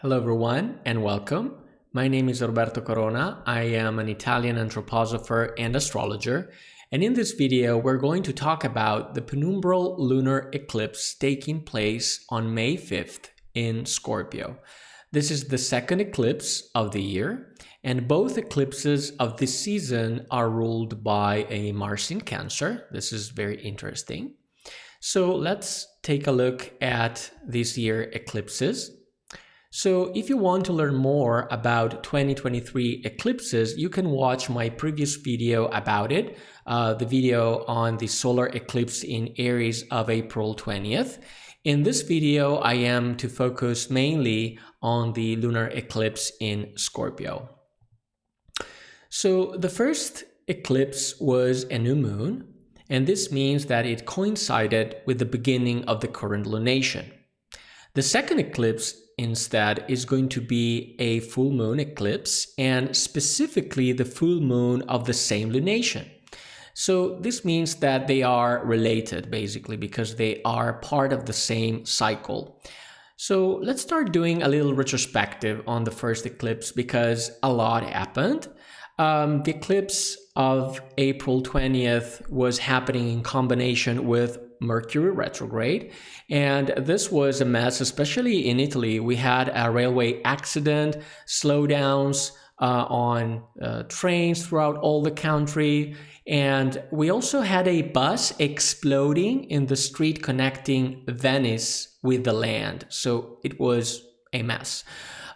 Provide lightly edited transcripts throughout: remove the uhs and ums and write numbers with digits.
Hello everyone and welcome. My name is Roberto Corona. I am an Italian anthroposopher and astrologer. And in this video, we're going to talk about the Penumbral Lunar Eclipse taking place on May 5th in Scorpio. This is the second eclipse of the year, and both eclipses of this season are ruled by a Mars in Cancer. This is very interesting. So let's take a look at this year eclipses. So if you want to learn more about 2023 eclipses, you can watch my previous video about it, the video on the solar eclipse in Aries of April 20th. In this video, I am to focus mainly on the lunar eclipse in Scorpio. So the first eclipse was a new moon, and this means that it coincided with the beginning of the current lunation. The second eclipse instead is going to be a full moon eclipse, and specifically the full moon of the same lunation. So this means that they are related basically because they are part of the same cycle. So let's start doing a little retrospective on the first eclipse because a lot happened. The eclipse of April 20th was happening in combination with Mercury retrograde, and this was a mess, especially in Italy. We had a railway accident, slowdowns on trains throughout all the country, and we also had a bus exploding in the street connecting Venice with the land. So it was a mess.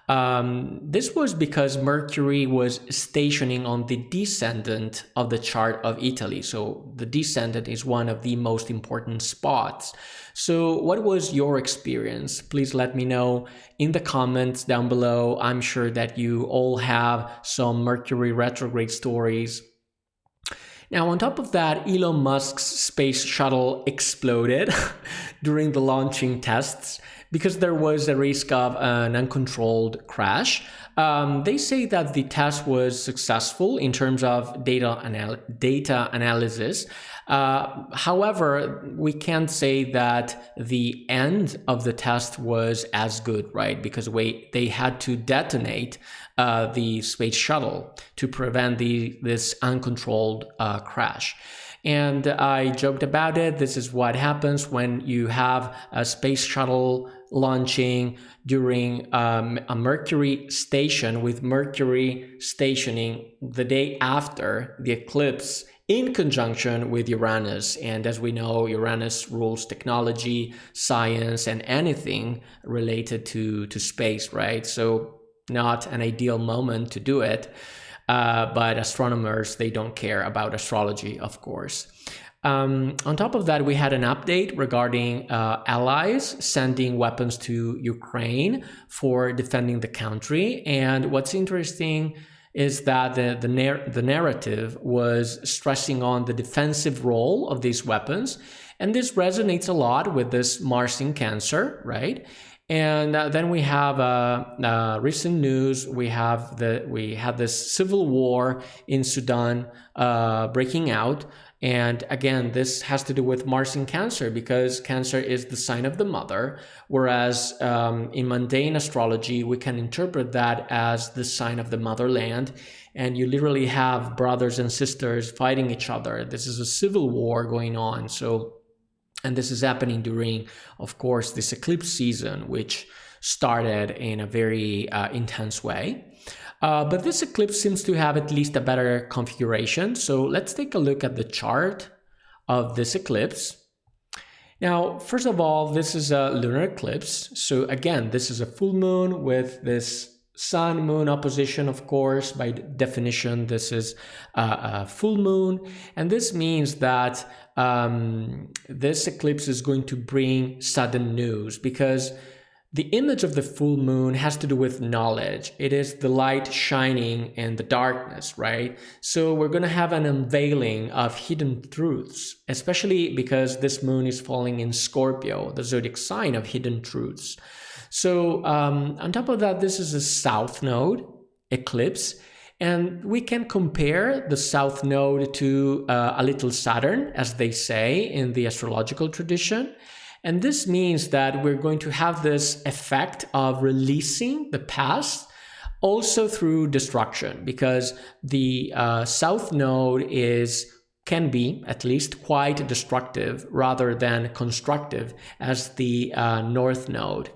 This was because Mercury was stationing on the descendant of the chart of Italy. So the descendant is one of the most important spots. So what was your experience? Please let me know in the comments down below. I'm sure that you all have some Mercury retrograde stories. Now, on top of that, Elon Musk's space shuttle exploded during the launching tests because there was a risk of an uncontrolled crash. They say that the test was successful in terms of data analysis. However, we can't say that the end of the test was as good, right? Because they had to detonate the space shuttle to prevent this uncontrolled crash. And I joked about it. This is what happens when you have a space shuttle launching during a Mercury station, with Mercury stationing the day after the eclipse in conjunction with Uranus. And as we know, Uranus rules technology, science, and anything related to space, right? So not an ideal moment to do it. But astronomers, they don't care about astrology, of course. On top of that, we had an update regarding allies sending weapons to Ukraine for defending the country. And what's interesting is that the narrative was stressing on the defensive role of these weapons. And this resonates a lot with this Mars in Cancer, right? And then we have recent news. We had this civil war in Sudan breaking out. And again, this has to do with Mars in Cancer because Cancer is the sign of the mother, whereas in mundane astrology, we can interpret that as the sign of the motherland. And you literally have brothers and sisters fighting each other. This is a civil war going on. And this is happening during, of course, this eclipse season, which started in a very intense way. But this eclipse seems to have at least a better configuration. So let's take a look at the chart of this eclipse. Now, first of all, this is a lunar eclipse. So again, this is a full moon with this sun-moon opposition, of course. By definition, this is a full moon. And this means that this eclipse is going to bring sudden news because the image of the full moon has to do with knowledge. It is the light shining in the darkness, right? So we're going to have an unveiling of hidden truths, especially because this moon is falling in Scorpio, the zodiac sign of hidden truths. So on top of that, this is a south node eclipse. And we can compare the south node to a little Saturn, as they say in the astrological tradition. And this means that we're going to have this effect of releasing the past also through destruction, because the south node can be at least quite destructive rather than constructive as the north node.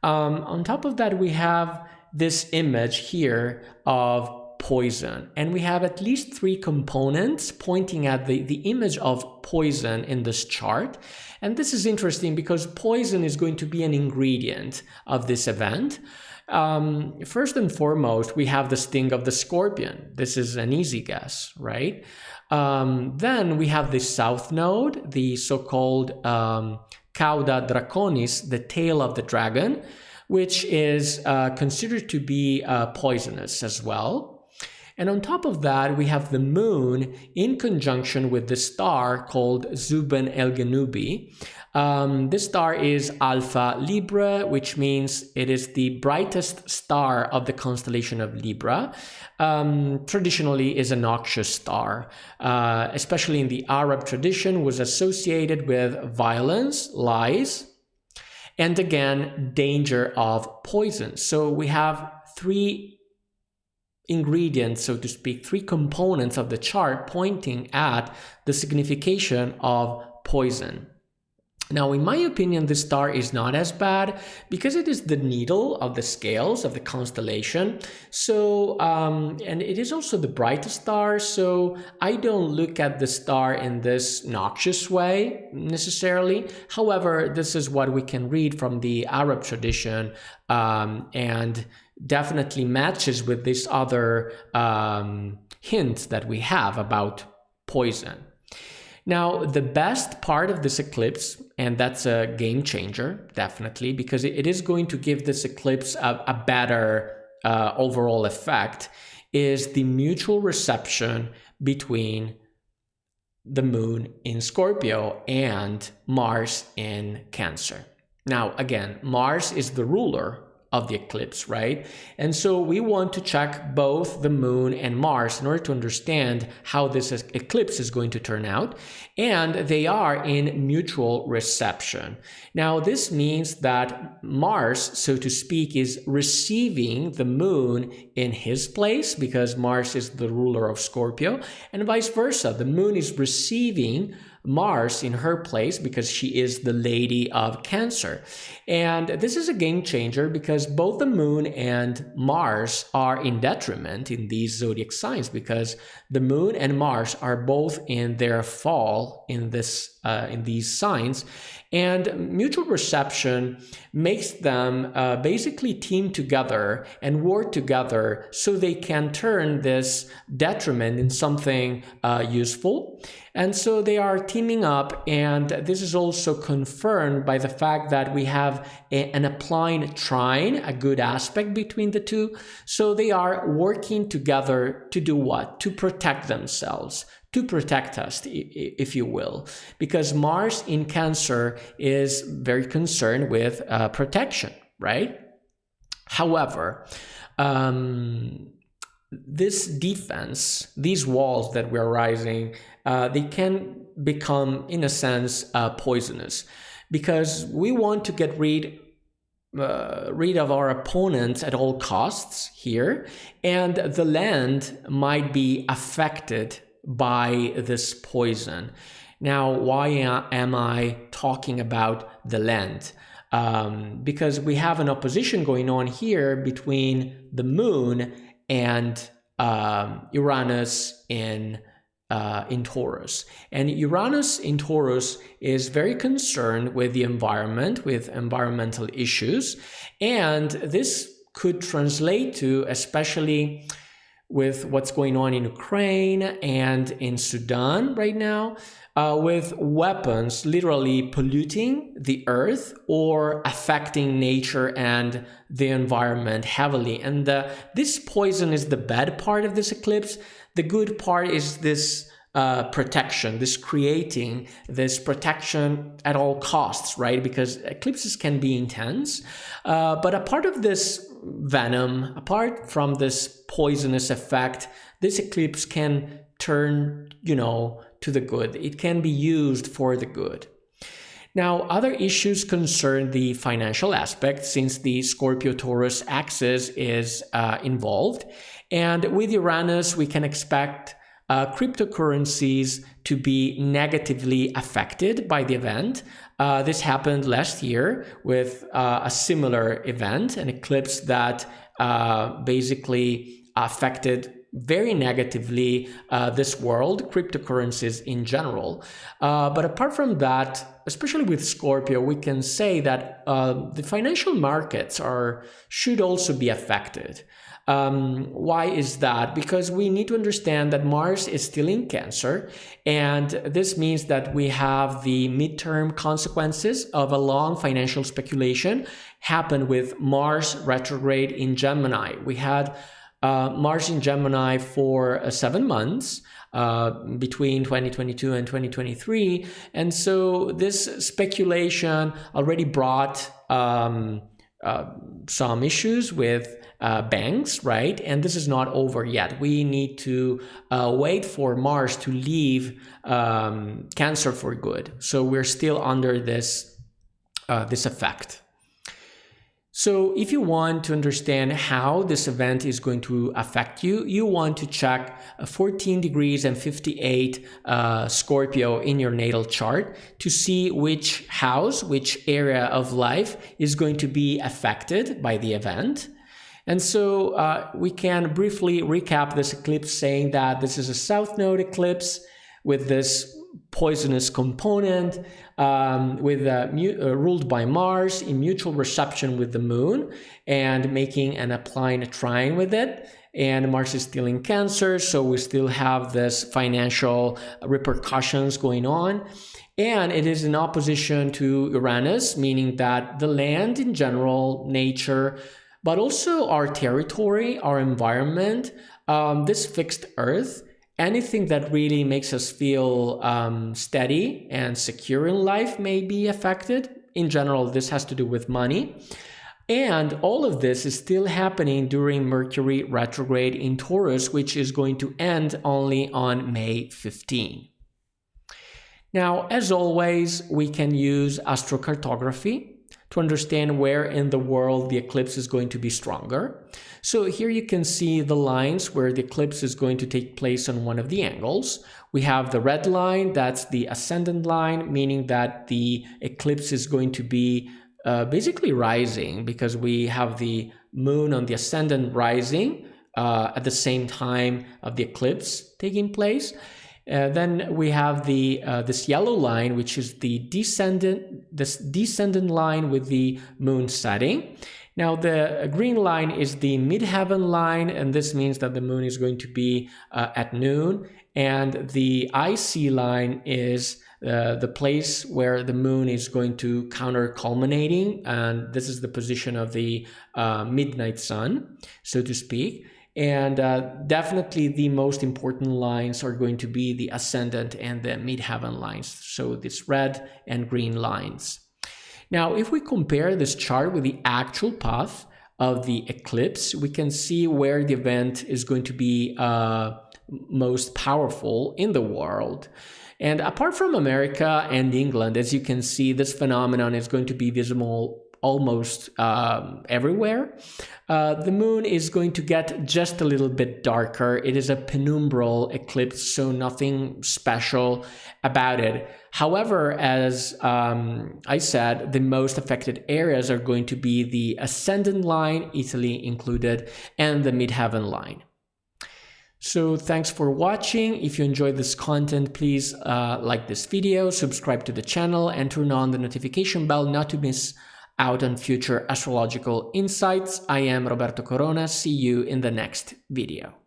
On top of that, we have this image here of poison, and we have at least 3 components pointing at the image of poison in this chart. And this is interesting because poison is going to be an ingredient of this event. First and foremost, we have the sting of the scorpion. This is an easy guess, right? Then we have the south node, the so-called Cauda Draconis, the tail of the dragon, which is considered to be poisonous as well. And on top of that, we have the moon in conjunction with the star called Zuben el Genubi. This star is Alpha Libra, which means it is the brightest star of the constellation of Libra. Traditionally is a noxious star, especially in the Arab tradition, was associated with violence, lies, and again, danger of poison. So we have 3 ingredients, so to speak, 3 components of the chart pointing at the signification of poison. Now, in my opinion, this star is not as bad because it is the needle of the scales of the constellation. So, and it is also the brightest star. So I don't look at the star in this noxious way necessarily. However, this is what we can read from the Arab tradition, and definitely matches with this other hint that we have about poison. Now, the best part of this eclipse, and that's a game changer, definitely, because it is going to give this eclipse a better overall effect, is the mutual reception between the moon in Scorpio and Mars in Cancer. Now, again, Mars is the ruler of the eclipse, right? And so we want to check both the moon and Mars in order to understand how this eclipse is going to turn out. And they are in mutual reception. Now, this means that Mars, so to speak, is receiving the moon in his place because Mars is the ruler of Scorpio, and vice versa. The moon is receiving Mars in her place because she is the lady of Cancer. And this is a game changer because both the moon and Mars are in detriment in these zodiac signs, because the moon and Mars are both in their fall in these signs. And mutual reception makes them basically team together and work together so they can turn this detriment in something useful. And so they are teaming up, and this is also confirmed by the fact that we have an applying trine, a good aspect between the two. So they are working together to do what? To protect themselves, to protect us, if you will, because Mars in Cancer is very concerned with protection, right? However, this defense, these walls that we're rising, they can become, in a sense, poisonous, because we want to get rid of our opponents at all costs here, and the land might be affected by this poison. Now, why am I talking about the land? Because we have an opposition going on here between the moon and Uranus in Taurus. And Uranus in Taurus is very concerned with the environment, with environmental issues. And this could translate to, especially with what's going on in Ukraine and in Sudan right now, with weapons literally polluting the earth or affecting nature and the environment heavily. And this poison is the bad part of this eclipse. The good part is this protection, this creating this protection at all costs, right? Because eclipses can be intense, but a part of this venom, apart from this poisonous effect, this eclipse can turn, to the good. It can be used for the good. Now, other issues concern the financial aspect, since the Scorpio-Taurus axis is involved. And with Uranus, we can expect cryptocurrencies to be negatively affected by the event. This happened last year with a similar event, an eclipse that basically affected very negatively this world, cryptocurrencies in general. But apart from that, especially with Scorpio, we can say that the financial markets should also be affected. Why is that? Because we need to understand that Mars is still in Cancer, and this means that we have the midterm consequences of a long financial speculation happen with Mars retrograde in Gemini. We had Mars in Gemini for 7 months between 2022 and 2023. And so this speculation already brought some issues with banks, right? And this is not over yet. We need to wait for Mars to leave Cancer for good. So we're still under this effect. So if you want to understand how this event is going to affect you, you want to check 14 degrees and 58 Scorpio in your natal chart to see which house, which area of life is going to be affected by the event. And so we can briefly recap this eclipse, saying that this is a south node eclipse with this poisonous component, ruled by Mars in mutual reception with the Moon and making and applying a trine with it. And Mars is still in Cancer, so we still have this financial repercussions going on. And it is in opposition to Uranus, meaning that the land in general, nature, but also our territory, our environment, this fixed Earth, anything that really makes us feel steady and secure in life may be affected. In general, this has to do with money. And all of this is still happening during Mercury retrograde in Taurus, which is going to end only on May 15. Now, as always, we can use astrocartography to understand where in the world the eclipse is going to be stronger. So here you can see the lines where the eclipse is going to take place on one of the angles. We have the red line, that's the ascendant line, meaning that the eclipse is going to be basically rising, because we have the Moon on the ascendant rising at the same time of the eclipse taking place. Then we have this yellow line, which is the descendant line with the Moon setting. Now the green line is the midheaven line, and this means that the Moon is going to be at noon. And the IC line is the place where the Moon is going to counter culminating, and this is the position of the midnight sun, so to speak. And definitely the most important lines are going to be the ascendant and the midheaven lines, so these red and green lines. Now, if we compare this chart with the actual path of the eclipse, we can see where the event is going to be most powerful in the world. And apart from America and England, as you can see, this phenomenon is going to be visible almost everywhere. The Moon is going to get just a little bit darker. It is a penumbral eclipse, so nothing special about it. However, as I said, the most affected areas are going to be the ascendant line, Italy included, and the midheaven line. So thanks for watching. If you enjoyed this content, please like this video, subscribe to the channel, and turn on the notification bell not to miss out on future astrological insights. I am Roberto Corona. See you in the next video.